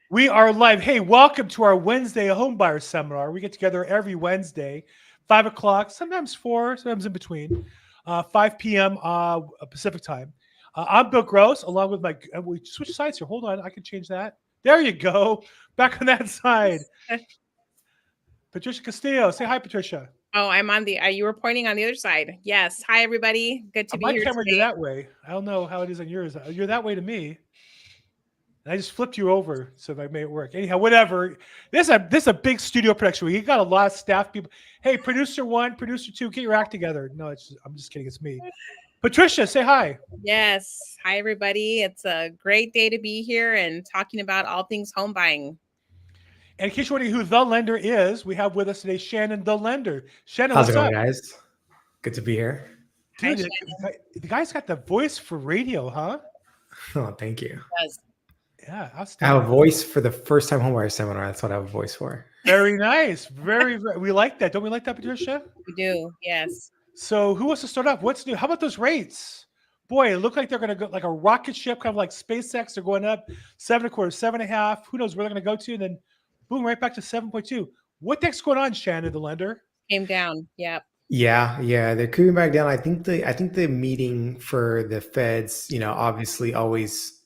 We are live. Hey, welcome to our Wednesday homebuyer seminar. We get together every Wednesday, 5 o'clock, sometimes four, sometimes in between, 5 p.m. Pacific time. I'm Bill Gross, along with we switch sides here. Hold on, I can change that. There you go. Back on that side. Patricia Castillo. Say hi, Patricia. Oh, I'm on the you were pointing on the other side. Yes. Hi, everybody. Good to On be my here camera, you're today. that way. I don't know how it is on yours. You're that way to me. And I just flipped you over so that I made it work. Anyhow, whatever. This is a big studio production. We got a lot of staff people. Hey, producer one, producer two, get your act together. No, I'm just kidding. It's me. Patricia, say hi. Yes. Hi, everybody. It's a great day to be here and talking about all things home buying. And in case you're wondering who the lender is, we have with us today Shannon the lender. Shannon, How's it what's going, up? guys? Good to be here. Hi, Dude, the guy's got the voice for radio, huh? Oh, thank you. Yes, Yeah, I have a outstanding. voice for the first time homebuyer seminar. That's what I have a voice for. Very nice. We like that. Don't we like that, Patricia? we do. Yes. So who wants to start off? What's new? How about those rates? Boy, it looked like they're going to go like a rocket ship, kind of like SpaceX. They're going up 7.25, 7.5. Who knows where they're going to go to? And then boom, right back to 7.2. What the heck's going on, Shannon, the lender? Came down. Yep. Yeah, they're creeping back down. I think the meeting for the Feds, obviously always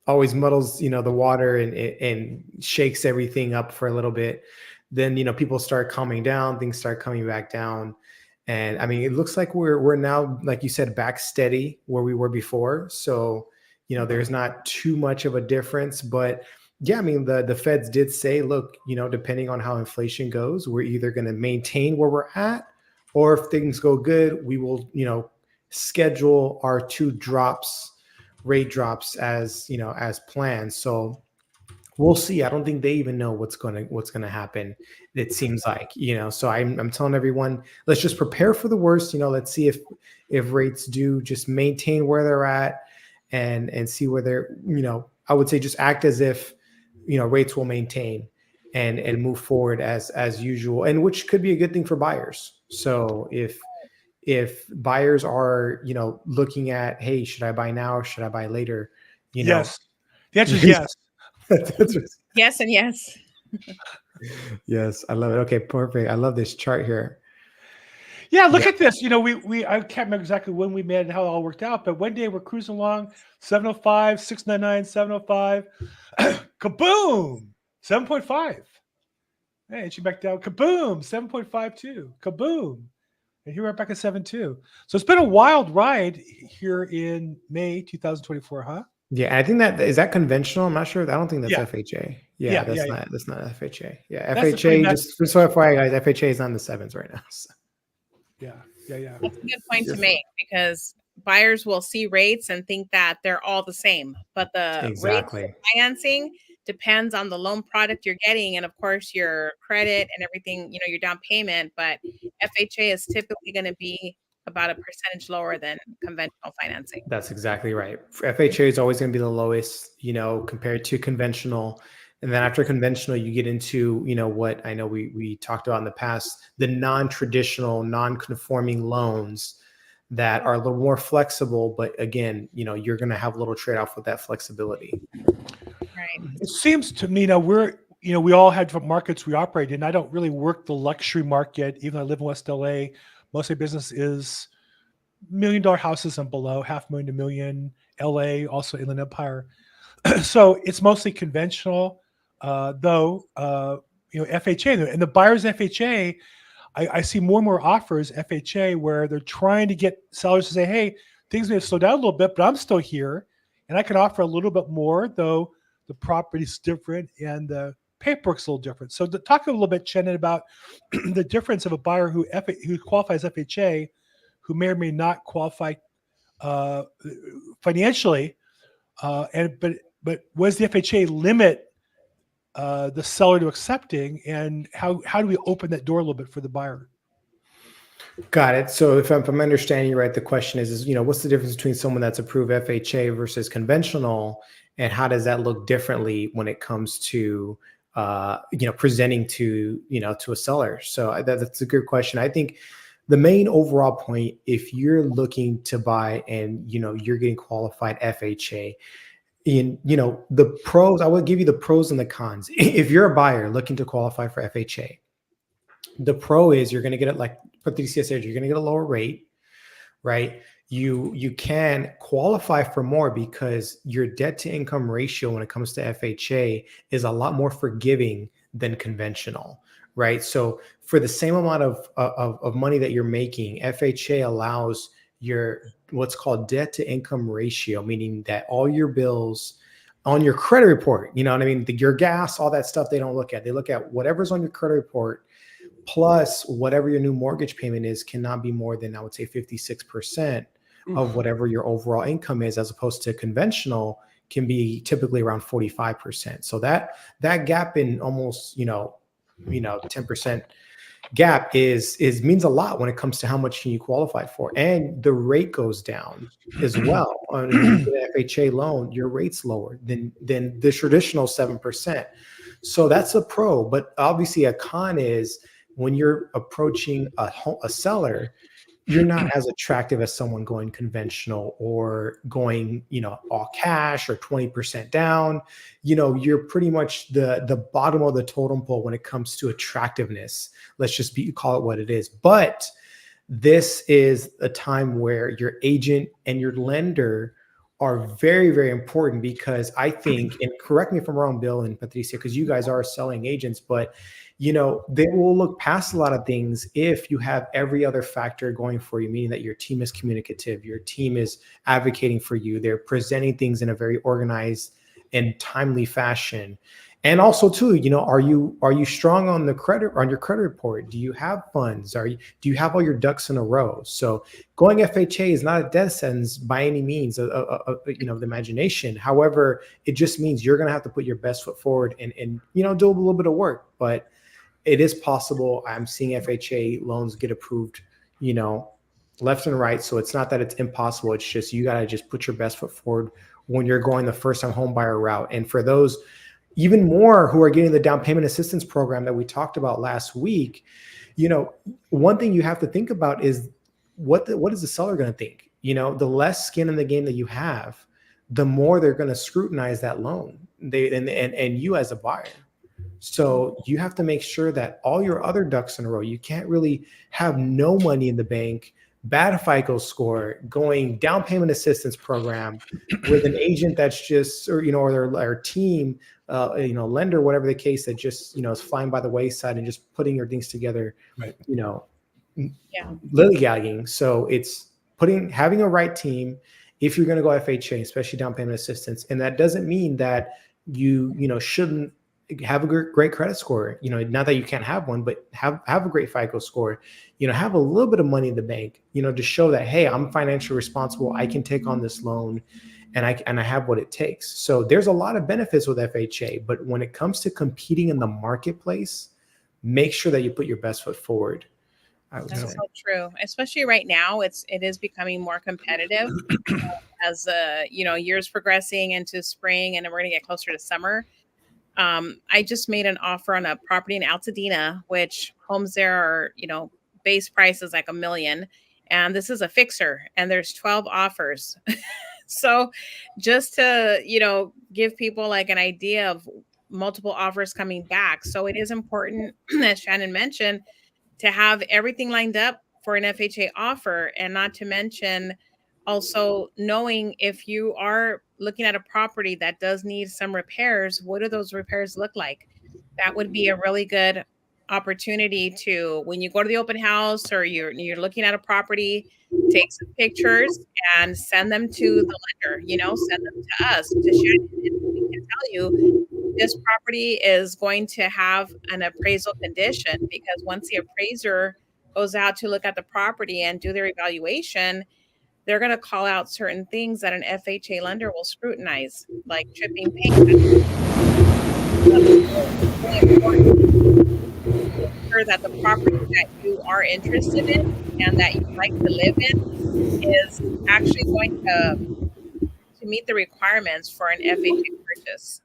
muddles, the water and shakes everything up for a little bit. Then, people start calming down, things start coming back down. And I mean, it looks like we're now, like you said, back steady where we were before. So, there's not too much of a difference, but yeah, I mean, the Feds did say, look, depending on how inflation goes, we're either going to maintain where we're at, or if things go good, we will, schedule our rate drops as planned. So we'll see. I don't think they even know what's gonna happen. It seems like, So I'm telling everyone, let's just prepare for the worst. Let's see if rates do just maintain where they're at, and see where they're. I would say just act as if rates will maintain and move forward as usual, and which could be a good thing for buyers. So if buyers are looking at, hey, should I buy now or should I buy later? Yes. The answer is yes. Yes and yes. Yes, I love it. Okay, perfect. I love this chart here. Yeah, look Yeah. at this. I can't remember exactly when we met and how it all worked out, but one day we're cruising along, 705, 699, 705. Kaboom! 7.5. Hey, and she back down. Kaboom! 7.52. Kaboom! And here we're back at 7.2. So it's been a wild ride here in May 2024, huh? Yeah, I think that conventional. I'm not sure. I don't think that's Yeah. FHA. Yeah, Yeah, yeah, that's yeah. not FHA. Yeah, That's the pretty FHA, much. just so FYI, guys, FHA is on the sevens right now. So, Yeah, yeah. That's a good point to just make because buyers will see rates and think that they're all the same. But the rates for exactly. financing depends on the loan product you're getting and of course your credit and everything, your down payment. But FHA is typically going to be about a percentage lower than conventional financing. That's exactly right. FHA is always going to be the lowest, compared to conventional. And then after conventional, you get into, what I know we talked about in the past, the non-traditional, non-conforming loans that are a little more flexible. But again, you're going to have a little trade-off with that flexibility. Right. It seems to me now we all had different markets we operate in. I don't really work the luxury market, even though I live in West LA. Most of my business is $1 million houses and below, $500,000 to $1 million. LA, also Inland Empire. So it's mostly conventional, though. FHA and the buyers FHA. I see more and more offers FHA where they're trying to get sellers to say, "Hey, things may have slowed down a little bit, but I'm still here, and I can offer a little bit more, though the property's different and the paperwork's a little different." So to talk a little bit, Shannon, about the difference of a buyer who qualifies FHA, who may or may not qualify uh, financially, but was the FHA limit the seller to accepting, and how do we open that door a little bit for the buyer? Got it. So if I'm understanding you right, the question is, what's the difference between someone that's approved FHA versus conventional, and how does that look differently when it comes to, presenting to a seller? So that's a good question. I think the main overall point, if you're looking to buy and, you're getting qualified FHA, the pros, I will give you the pros and the cons. If you're a buyer looking to qualify for FHA, the pro is you're going to get it, like Patricia said, you're going to get a lower rate, right? You can qualify for more because your debt to income ratio when it comes to FHA is a lot more forgiving than conventional, right? So for the same amount of money that you're making, FHA allows your what's called debt to income ratio, meaning that all your bills on your credit report, you know what I mean? Your gas, all that stuff, they don't look at. They look at whatever's on your credit report plus whatever your new mortgage payment is cannot be more than, I would say, 56% of whatever your overall income is, as opposed to conventional can be typically around 45%. So that gap in almost, 10% gap is means a lot when it comes to how much can you qualify for. And the rate goes down as well. On an FHA loan, your rate's lower than the traditional 7%. So that's a pro. But obviously a con is when you're approaching a seller, you're not as attractive as someone going conventional or going, all cash or 20% down. You're pretty much the bottom of the totem pole when it comes to attractiveness. Let's just call it what it is. But this is a time where your agent and your lender are very, very important, because I think, and correct me if I'm wrong, Bill and Patricia, because you guys are selling agents, but they will look past a lot of things if you have every other factor going for you, meaning that your team is communicative, your team is advocating for you, they're presenting things in a very organized and timely fashion. And also too, are you strong on your credit report? Do you have funds? Do you have all your ducks in a row? So going FHA is not a death sentence by any means of the imagination. However, it just means you're going to have to put your best foot forward and do a little bit of work, but it is possible. I'm seeing FHA loans get approved, left and right. So it's not that it's impossible. It's just, you got to just put your best foot forward when you're going the first time home buyer route. And for those even more who are getting the down payment assistance program that we talked about last week, one thing you have to think about is what is the seller going to think? The less skin in the game that you have, the more they're going to scrutinize that loan, and you as a buyer. So you have to make sure that all your other ducks in a row. You can't really have no money in the bank, bad FICO score, going down payment assistance program with an agent that's just, or their team, lender, whatever the case, that just, is flying by the wayside and just putting your things together, Right. Lillygagging. So it's having a right team if you're going to go FHA, especially down payment assistance. And that doesn't mean that you shouldn't have a great credit score, not that you can't have one, but have a great FICO score, have a little bit of money in the bank, to show that, hey, I'm financially responsible. I can take on this loan and I have what it takes. So there's a lot of benefits with FHA, but when it comes to competing in the marketplace, make sure that you put your best foot forward. That's so true. Especially right now, it is becoming more competitive as years progressing into spring, and then we're going to get closer to summer. I just made an offer on a property in Altadena, which homes there are, base price is like $1 million. And this is a fixer, and there's 12 offers. So just to, give people like an idea of multiple offers coming back. So it is important, as Shannon mentioned, to have everything lined up for an FHA offer, and not to mention also knowing if you are looking at a property that does need some repairs, what do those repairs look like? That would be a really good opportunity to, when you go to the open house or you're looking at a property, take some pictures and send them to the lender, send them to us, to Shannon, and we can tell you this property is going to have an appraisal condition, because once the appraiser goes out to look at the property and do their evaluation, they're going to call out certain things that an FHA lender will scrutinize, like tripping paint. Sure that the property that you are interested in and that you like to live in is actually going to meet the requirements for an FHA purchase.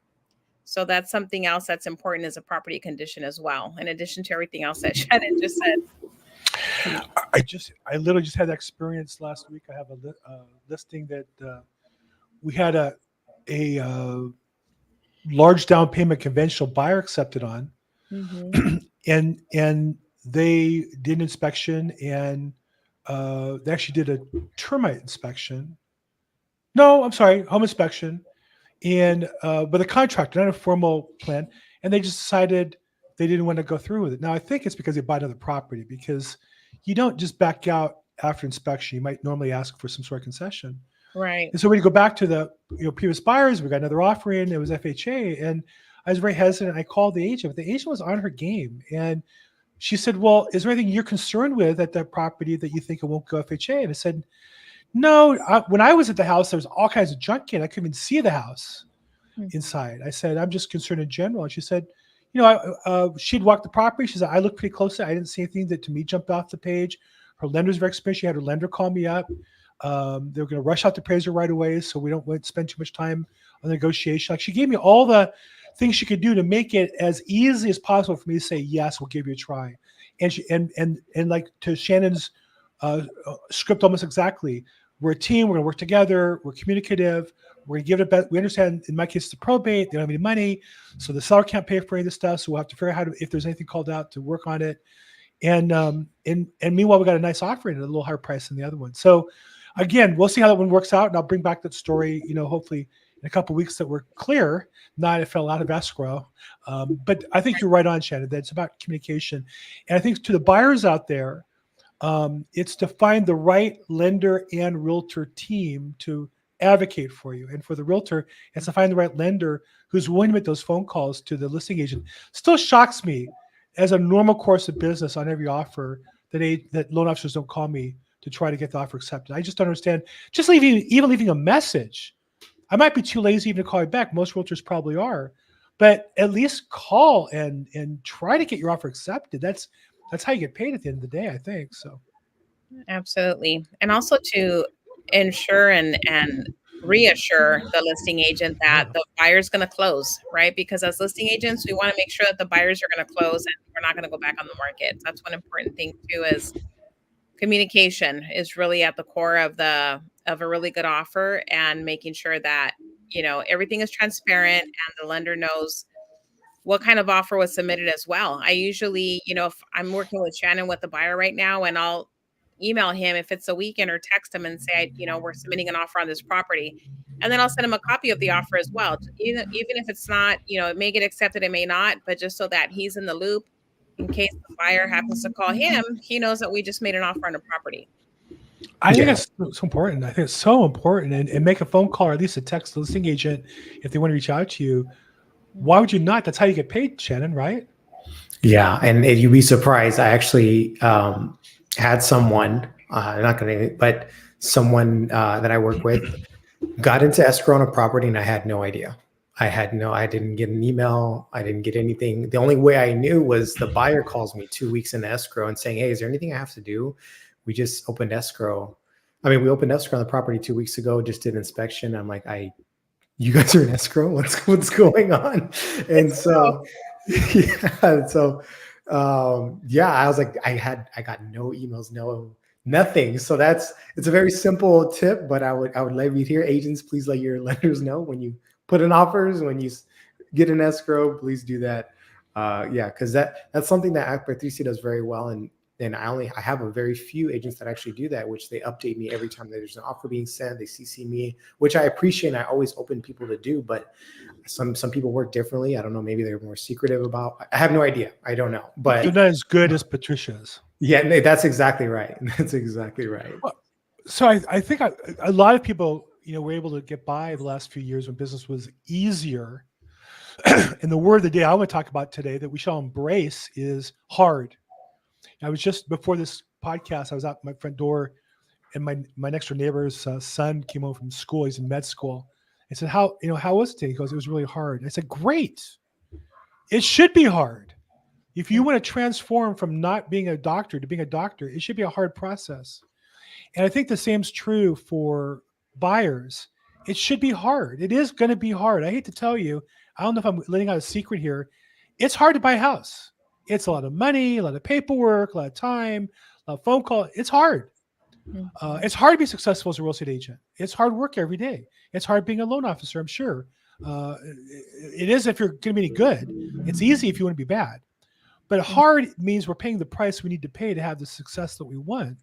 So that's something else that's important, as a property condition as well, in addition to everything else that Shannon just said. I literally just had that experience last week. I have a listing that we had a large down payment conventional buyer accepted on, Mhm. and they did an inspection, and they actually did a termite inspection. No, I'm sorry, home inspection, and but a contractor, not a formal plan, and they just decided they didn't want to go through with it. Now I think it's because they bought another property, because you don't just back out after inspection. You might normally ask for some sort of concession. Right. And so when you go back to the previous buyers, we got another offer in. It was FHA, and I was very hesitant. I called the agent, but the agent was on her game, and she said, "Well, is there anything you're concerned with at that property that you think it won't go FHA?" And I said, "No. When I was at the house, there was all kinds of junk in. I couldn't even see the house Mhm. inside." I said, "I'm just concerned in general." And she said, she'd walked the property. She said, "I looked pretty closely. I didn't see anything that to me jumped off the page." Her lender's very experienced. She had her lender call me up. They were going to rush out the appraiser right away, so we don't want to spend too much time on the negotiation. Like, she gave me all the things she could do to make it as easy as possible for me to say, "Yes, we'll give you a try." And she and like, to Shannon's script almost exactly. We're a team. We're going to work together. We're communicative. We're going to give it a bet. We understand, in my case, it's a probate. They don't have any money, so the seller can't pay for any of this stuff. So we'll have to figure out if there's anything called out, to work on it. And meanwhile, we got a nice offering at a little higher price than the other one. So again, we'll see how that one works out, and I'll bring back that story, hopefully in a couple of weeks, that we're clear, not it fell out of escrow. But I think you're right on, Shannon, that it's about communication. And I think to the buyers out there, it's to find the right lender and realtor team to advocate for you. And for the realtor, it's to find the right lender who's willing to make those phone calls to the listing agent. Still shocks me, as a normal course of business on every offer, that loan officers don't call me to try to get the offer accepted. I just don't understand. Just leaving a message. I might be too lazy even to call you back. Most realtors probably are, but at least call and try to get your offer accepted. That's how you get paid at the end of the day, I think. So Absolutely. And also to ensure and reassure the listing agent that the buyer's going to close, right? Because as listing agents, we want to make sure that the buyers are going to close and we're not going to go back on the market. That's one important thing too, is communication is really at the core of a really good offer, and making sure that, everything is transparent and the lender knows what kind of offer was submitted as well. I usually, if I'm working with Shannon with the buyer right now, and I'll email him if it's a weekend, or text him and say, we're submitting an offer on this property. And then I'll send him a copy of the offer as well. Even if it's not, it may get accepted, it may not, but just so that he's in the loop in case the buyer happens to call him, he knows that we just made an offer on a property. I think it's so important. I think it's so important, and make a phone call, or at least a text the listing agent if they want to reach out to you. Why would you not? That's how you get paid, Shannon, right? Yeah, and you'd be surprised. I actually had someone, not going to, but someone that I work with got into escrow on a property, and I had no idea. I didn't get an email. I didn't get anything. The only way I knew was the buyer calls me 2 weeks in escrow and saying, "Hey, is there anything I have to do? We just opened escrow." We opened escrow on the property 2 weeks ago, just did inspection. I'm like, you guys are in escrow? What's going on? And so, I was like, I got no emails, nothing. So it's a very simple tip, but I would let you hear, agents, please let your lenders know when you put in offers, when you get an escrow, please do that. Because that's something that Act Patricia does very well, and I have a very few agents that actually do that, which they update me every time that there's an offer being sent. They CC me, which I appreciate, and I always open people to do. But some people work differently. I don't know. Maybe they're more secretive about. I have no idea. I don't know. But you're not as good as Patricia's. Yeah, that's exactly right. That's exactly right. So I think a lot of people, were able to get by the last few years when business was easier. And the word of the day I want to talk about today that we shall embrace is hard. I was just, before this podcast, I was out my front door, and my next door neighbor's son came home from school. He's in med school. I said, how was it today? He goes, "It was really hard." I said, "Great. It should be hard. If you want to transform from not being a doctor to being a doctor, it should be a hard process." And I think the same is true for buyers. It should be hard. It is going to be hard. I hate to tell you, I don't know if I'm letting out a secret here. It's hard to buy a house. It's a lot of money, a lot of paperwork, a lot of time, a lot of phone call. It's hard. Mhm. It's hard to be successful as a real estate agent. It's hard work every day. It's hard being a loan officer, I'm sure. It is if you're going to be any good. It's easy if you want to be bad. But hard means we're paying the price we need to pay to have the success that we want.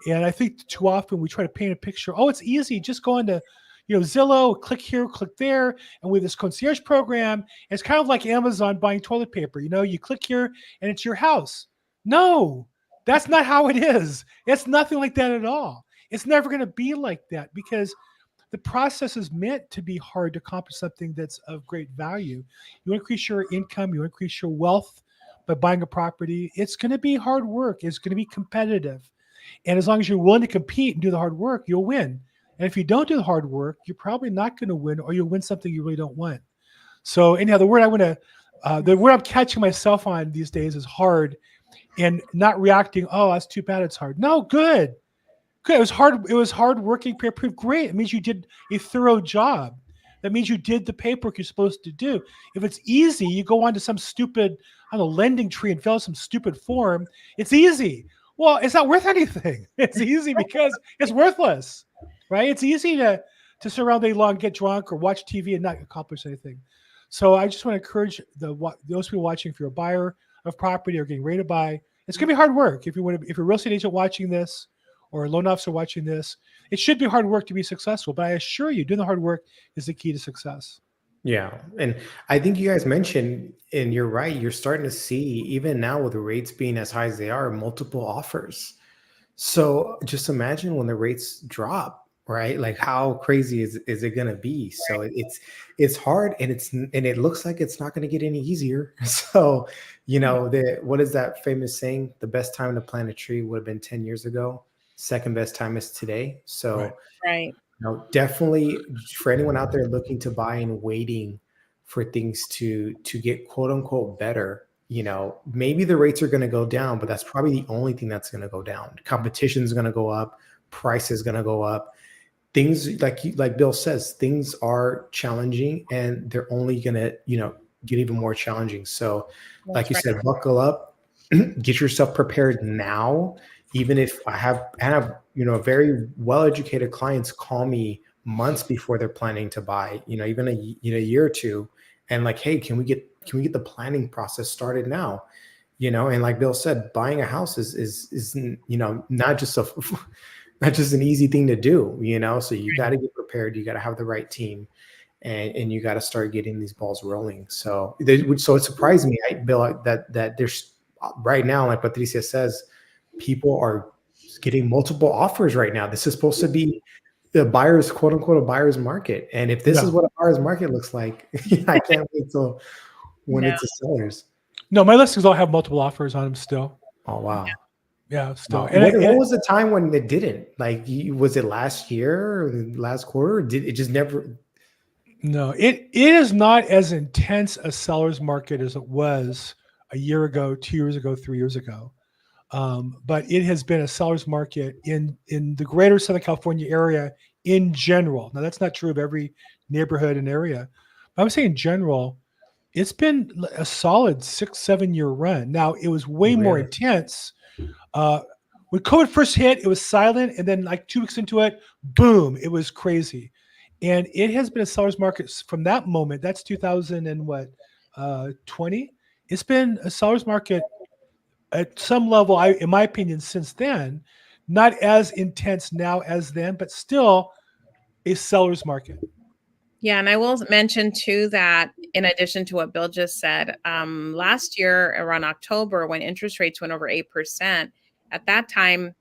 And I think too often we try to paint a picture. Oh, it's easy. Just go into, Zillow, click here, click there, and we have this concierge program. It's kind of like Amazon buying toilet paper. You click here and it's your house. No, that's not how it is. It's nothing like that at all. It's never going to be like that because the process is meant to be hard to accomplish something that's of great value. You increase your income, you increase your wealth by buying a property. It's going to be hard work. It's going to be competitive. And as long as you're willing to compete and do the hard work, you'll win. And if you don't do the hard work, you're probably not going to win, or you'll win something you really don't want. So anyhow, the word I'm catching myself on these days is hard, and not reacting. Oh, that's too bad. It's hard. No, good. Good. It was hard. It was hard working, peer-proof. Great. It means you did a thorough job. That means you did the paperwork you're supposed to do. If it's easy, you go on to some stupid, I don't know, lending tree and fill out some stupid form. It's easy. Well, it's not worth anything. It's easy because it's worthless, right? It's easy to sit around day long, get drunk, or watch TV and not accomplish anything. So I just want to encourage those people watching, if you're a buyer of property or getting ready to buy, it's going to be hard work. If you're a real estate agent watching this, or a loan officer watching this, it should be hard work to be successful. But I assure you, doing the hard work is the key to success. Yeah. And I think you guys mentioned, and you're right, you're starting to see, even now with the rates being as high as they are, multiple offers. So just imagine when the rates drop, right? Like how crazy is it going to be? So it's hard, and it looks like it's not going to get any easier. So, what is that famous saying? The best time to plant a tree would have been 10 years ago. Second best time is today. So Right. definitely for anyone out there looking to buy and waiting for things to get quote unquote better, maybe the rates are going to go down, but that's probably the only thing that's going to go down. Competition is going to go up, price is going to go up. Things like Bill says, things are challenging, and they're only going to, get even more challenging. So like you said, buckle up, get yourself prepared now. Even if I have very well-educated clients call me months before they're planning to buy, even a year or two, and like, hey, can we get the planning process started now? And like Bill said, buying a house is not just an easy thing to do, so you got to get prepared, you got to have the right team, and you got to start getting these balls rolling. So it surprised me, Bill, that there's right now, like Patricia says, people are getting multiple offers right now. This is supposed to be the buyer's, quote unquote, a buyer's market. And if this is what a buyer's market looks like, I can't wait till when it's a seller's. No, my listings all have multiple offers on them still. Oh, wow. Yeah, still. Wow. What was the time when it didn't? Like, was it last year or last quarter? Or did it just never? No, it is not as intense a seller's market as it was a year ago, 2 years ago, 3 years ago. But it has been a seller's market in the greater Southern California area in general. Now, that's not true of every neighborhood and area. But I would say in general, it's been a solid 6-7 year run. Now, it was way more intense. When COVID first hit, it was silent. And then like 2 weeks into it, boom, it was crazy. And it has been a seller's market from that moment. That's 2020. It's been a seller's market at some level, in my opinion, since then, not as intense now as then, but still a seller's market. Yeah, and I will mention too that in addition to what Bill just said, last year around October, when interest rates went over 8%, at that time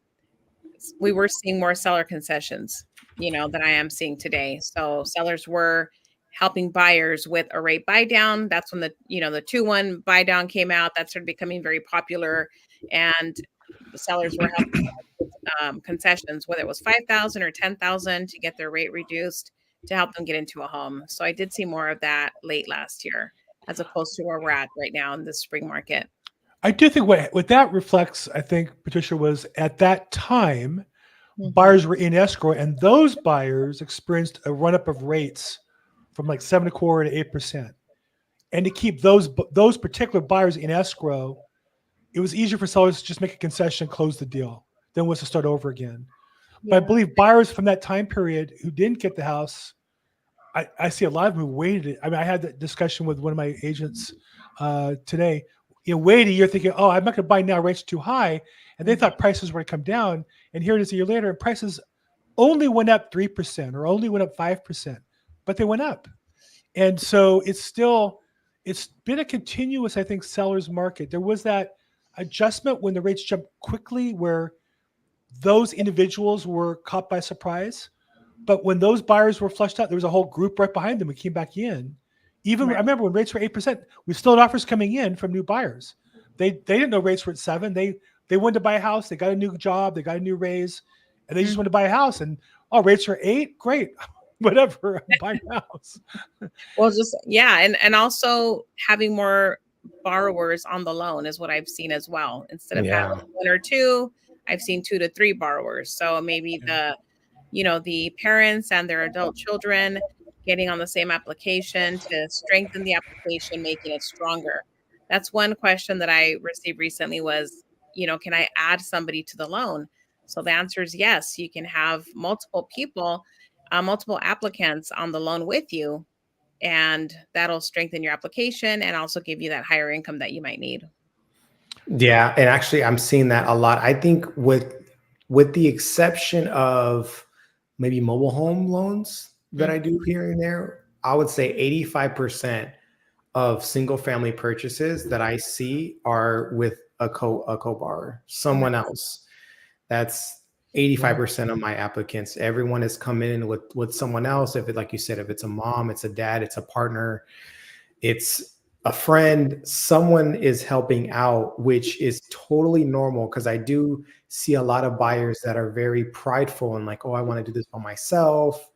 we were seeing more seller concessions, than I am seeing today. So sellers were helping buyers with a rate buy down. That's when the 2-1 buy down came out. That started becoming very popular, and the sellers were helping with concessions, whether it was $5,000 or $10,000 to get their rate reduced to help them get into a home. So I did see more of that late last year, as opposed to where we're at right now in the spring market. I do think what that reflects, I think, Patricia, was at that time, buyers were in escrow, and those buyers experienced a run-up of rates from like 7.25% to 8%. And to keep those particular buyers in escrow, it was easier for sellers to just make a concession, close the deal, than was to start over again. But I Yeah. believe buyers from that time period who didn't get the house, I see a lot of them who waited. I mean, I had that discussion with one of my agents today. Wait a year thinking, oh, I'm not going to buy now, rates too high. And they thought prices were going to come down. And here it is a year later, and prices only went up 3% or only went up 5%, but they went up. And so it's been a continuous, I think, seller's market. There was that adjustment when the rates jumped quickly where those individuals were caught by surprise. But when those buyers were flushed out, there was a whole group right behind them who came back in. Even Right. I remember when rates were 8%, we still had offers coming in from new buyers. They didn't know rates were at 7. They wanted to buy a house. They got a new job. They got a new raise, and they just wanted to buy a house. And rates are 8. Great, whatever. I'm buying a house. Well, and also having more borrowers on the loan is what I've seen as well. Instead of having 1 or 2, I've seen 2 to 3 borrowers. So maybe the parents and their adult children getting on the same application to strengthen the application, making it stronger. That's one question that I received recently was, can I add somebody to the loan? So the answer is yes. You can have multiple people, multiple applicants on the loan with you, and that'll strengthen your application and also give you that higher income that you might need. Yeah, and actually I'm seeing that a lot. I think with the exception of maybe mobile home loans that I do here and there, I would say 85% of single family purchases that I see are with a co-borrower, someone else. That's 85% of my applicants. Everyone has come in with someone else. If it, like you said, if it's a mom, it's a dad, it's a partner, it's a friend, someone is helping out, which is totally normal. Cause I do see a lot of buyers that are very prideful and like, oh, I want to do this by myself,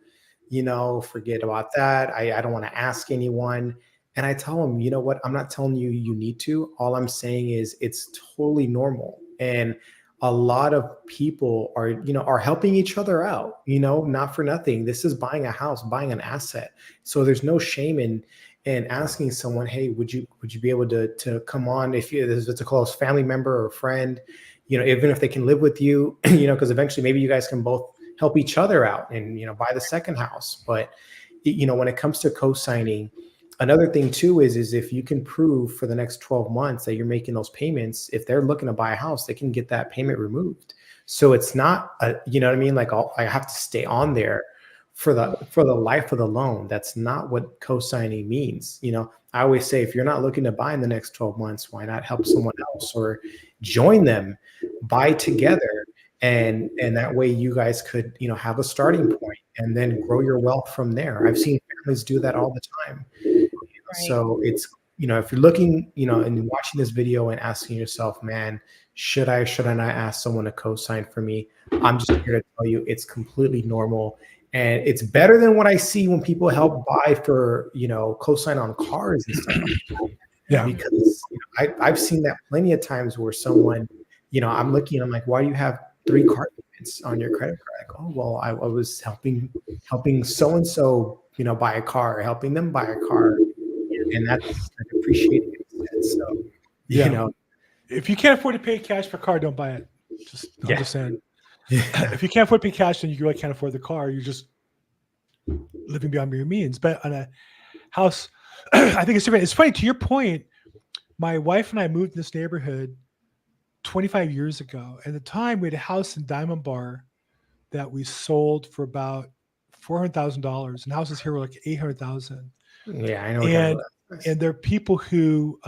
forget about that. I don't want to ask anyone. And I tell them, you know what? I'm not telling you you need to. All I'm saying is it's totally normal. And a lot of people are helping each other out, not for nothing. This is buying a house, buying an asset. So there's no shame in asking someone, hey, would you be able to come on if it's a close family member or friend, even if they can live with you, because eventually maybe you guys can both help each other out and, buy the second house. But, when it comes to co-signing, another thing too is if you can prove for the next 12 months that you're making those payments, if they're looking to buy a house, they can get that payment removed. So it's not, you know what I mean? Like I have to stay on there for the life of the loan. That's not what co-signing means. I always say, if you're not looking to buy in the next 12 months, why not help someone else or join them, buy together? And that way you guys could, have a starting point and then grow your wealth from there. I've seen families do that all the time. Right. So it's, if you're looking, and watching this video and asking yourself, man, should I not ask someone to co-sign for me? I'm just here to tell you it's completely normal. And it's better than what I see when people help buy for, co-sign on cars and stuff. Yeah. Because I've seen that plenty of times where someone, I'm looking, I'm like, why do you have 3 car payments on your credit card? Like, oh, well, I was helping so-and-so, buy a car, helping them buy a car. And that's appreciated. So, if you can't afford to pay cash for a car, don't buy it. I'm just saying. If you can't afford to pay cash, then you really can't afford the car. You're just living beyond your means. But on a house, I think it's different. It's funny, to your point, my wife and I moved in this neighborhood 25 years ago. At the time, we had a house in Diamond Bar that we sold for about $400,000, and houses here were like $800,000. Yeah, I know. And there are people whose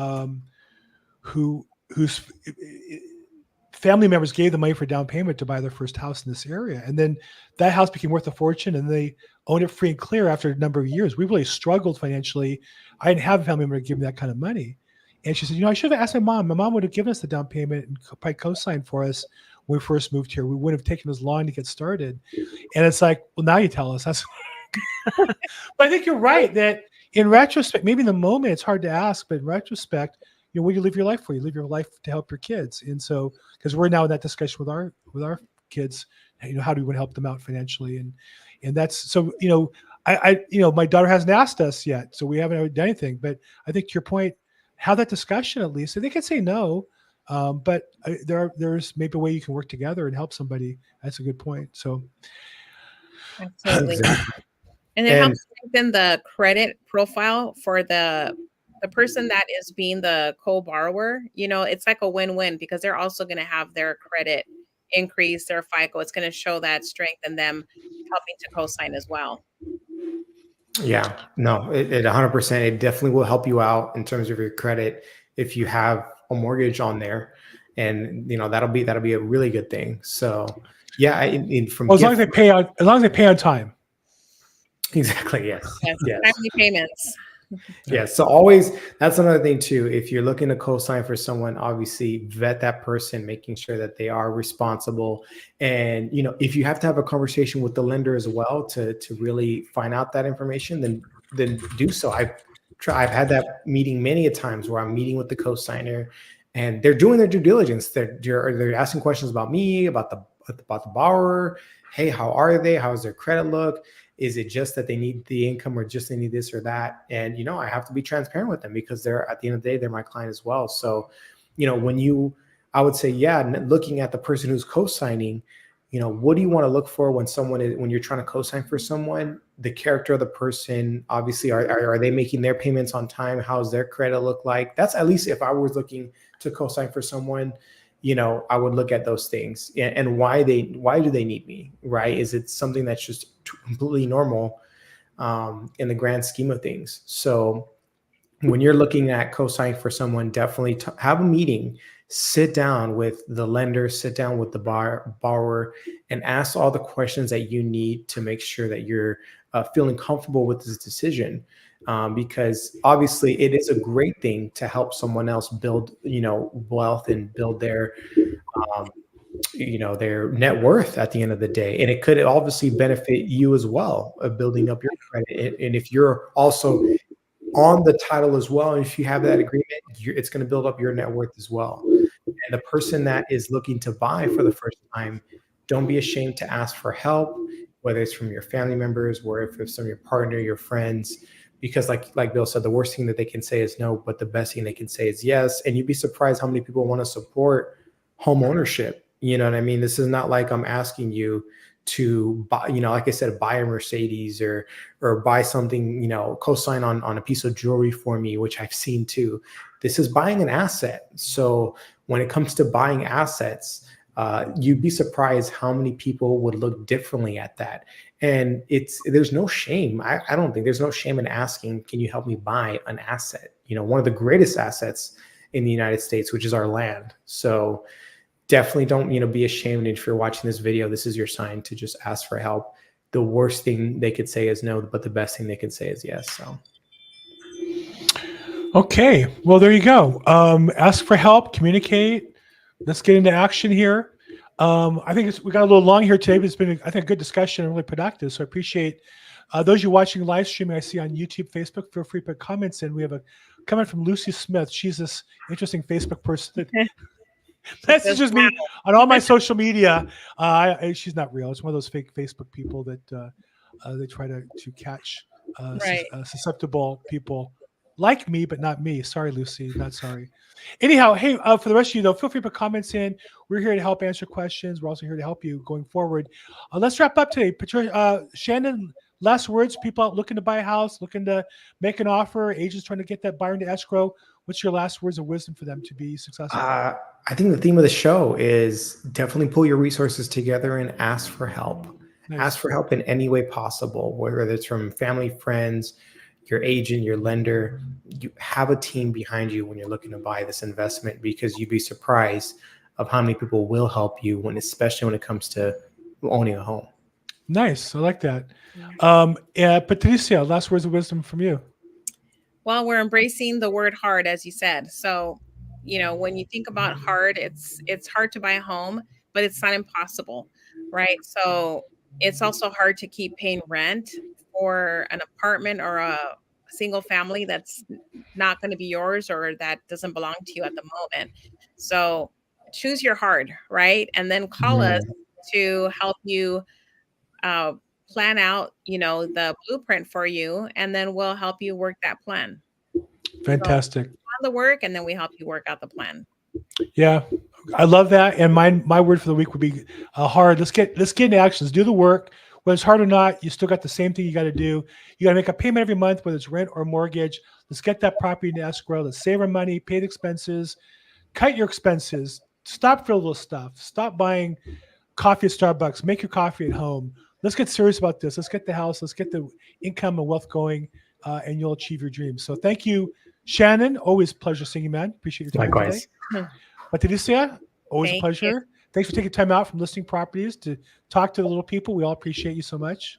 family members gave the money for down payment to buy their first house in this area. And then that house became worth a fortune and they owned it free and clear after a number of years. We really struggled financially. I didn't have a family member to give me that kind of money. And she said, I should have asked my mom. My mom would have given us the down payment and probably co-signed for us when we first moved here. We wouldn't have taken as long to get started. And it's like, well, now you tell us. But I think you're right that in retrospect, maybe in the moment it's hard to ask, but in retrospect, what do you live your life for? You live your life to help your kids. And so, because we're now in that discussion with our kids, how do we want to help them out financially? And that's, so, my daughter hasn't asked us yet, so we haven't done anything, but I think to your point, have that discussion at least. So they can say no. But there's maybe a way you can work together and help somebody. That's a good point. So Absolutely. Exactly. And it And helps strengthen the credit profile for the person that is being the co-borrower. It's like a win-win because they're also going to have their credit increase, their FICO. It's going to show that strength in them helping to co-sign as well. yeah, no, it 100%. It definitely will help you out in terms of your credit if you have a mortgage on there, and that'll be a really good thing. So yeah, from as long as they pay on time. exactly, yes, Yes, yes. timely payments. Yeah. So always, that's another thing too. If you're looking to co-sign for someone, obviously vet that person, making sure that they are responsible. And if you have to have a conversation with the lender as well to really find out that information, then do so. I've had that meeting many a times where I'm meeting with the co-signer, and they're doing their due diligence. They're asking questions about me, about the borrower. Hey, how are they? How's their credit look? Is it just that they need the income, or just they need this or that? And I have to be transparent with them because they're, at the end of the day, they're my client as well. So I would say, yeah, looking at the person who's co-signing, what do you want to look for when you're trying to co-sign for someone? The character of the person, obviously, are they making their payments on time? How's their credit look like? That's, at least if I was looking to co-sign for someone, I would look at those things, and why do they need me, right? Is it something that's just completely normal in the grand scheme of things? So when you're looking at co-signing for someone, definitely have a meeting, sit down with the lender, sit down with the borrower, and ask all the questions that you need to make sure that you're feeling comfortable with this decision. Because obviously it is a great thing to help someone else build, wealth, and build their, their net worth at the end of the day. And it could obviously benefit you as well of building up your credit. And if you're also on the title as well, and if you have that agreement, it's going to build up your net worth as well. And the person that is looking to buy for the first time, don't be ashamed to ask for help, whether it's from your family members, or if it's from your partner, your friends. Because like Bill said, the worst thing that they can say is no, but the best thing they can say is yes. And you'd be surprised how many people want to support home ownership. You know what I mean? This is not like I'm asking you to buy, like I said, buy a Mercedes or buy something, co-sign on a piece of jewelry for me, which I've seen too. This is buying an asset. So when it comes to buying assets, you'd be surprised how many people would look differently at that. And there's no shame. I don't think there's no shame in asking, can you help me buy an asset? One of the greatest assets in the United States, which is our land. So definitely don't, be ashamed. If you're watching this video, this is your sign to just ask for help. The worst thing they could say is no, but the best thing they could say is yes. So. Okay. Well, there you go. Ask for help, communicate. Let's get into action here. I think we got a little long here today, but it's been, I think, a good discussion and really productive. So I appreciate those of you watching live streaming. I see on YouTube, Facebook. Feel free to put comments in. We have a comment from Lucy Smith. She's this interesting Facebook person that messages me on all my social media. She's not real. It's one of those fake Facebook people that they try to catch susceptible people like me, but not me. Sorry, Lucy, not sorry. Anyhow, hey, for the rest of you though, feel free to put comments in. We're here to help answer questions. We're also here to help you going forward. Let's wrap up today. Patricia, Shannon, last words. People out looking to buy a house, looking to make an offer, agents trying to get that buyer into escrow. What's your last words of wisdom for them to be successful? I think the theme of the show is definitely pull your resources together and ask for help. Nice. Ask for help in any way possible, whether it's from family, friends, your agent, your lender. You have a team behind you when you're looking to buy this investment, because you'd be surprised of how many people will help you especially when it comes to owning a home. Nice. I like that. Patricia, last words of wisdom from you. Well, we're embracing the word hard, as you said. So, when you think about hard, it's hard to buy a home, but it's not impossible, right? So it's also hard to keep paying rent for an apartment or a single family that's not going to be yours or that doesn't belong to you at the moment. So choose your hard, right? And then call us to help you plan out, the blueprint for you, and then we'll help you work that plan. Fantastic. So, on the work, and then we help you work out the plan. Yeah, I love that. And my word for the week would be hard. Let's get into actions. Do the work. Whether it's hard or not, you still got the same thing you got to do. You got to make a payment every month, whether it's rent or mortgage. Let's get that property into escrow. Let's save our money, pay the expenses, cut your expenses. Stop frivolous stuff. Stop buying coffee at Starbucks. Make your coffee at home. Let's get serious about this. Let's get the house. Let's get the income and wealth going, and you'll achieve your dreams. So thank you, Shannon. Always a pleasure seeing you, man. Appreciate your time Likewise. today. Patricia, always Thank a pleasure. Thanks for taking time out from listing properties to talk to the little people. We all appreciate you so much.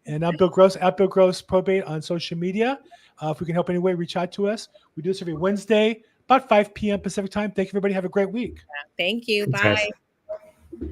And I'm Bill Gross at Bill Gross Probate on social media. If we can help in any way, reach out to us. We do this every Wednesday, about 5 p.m. Pacific time. Thank you, everybody. Have a great week. Thank you. Thanks, Bye. guys.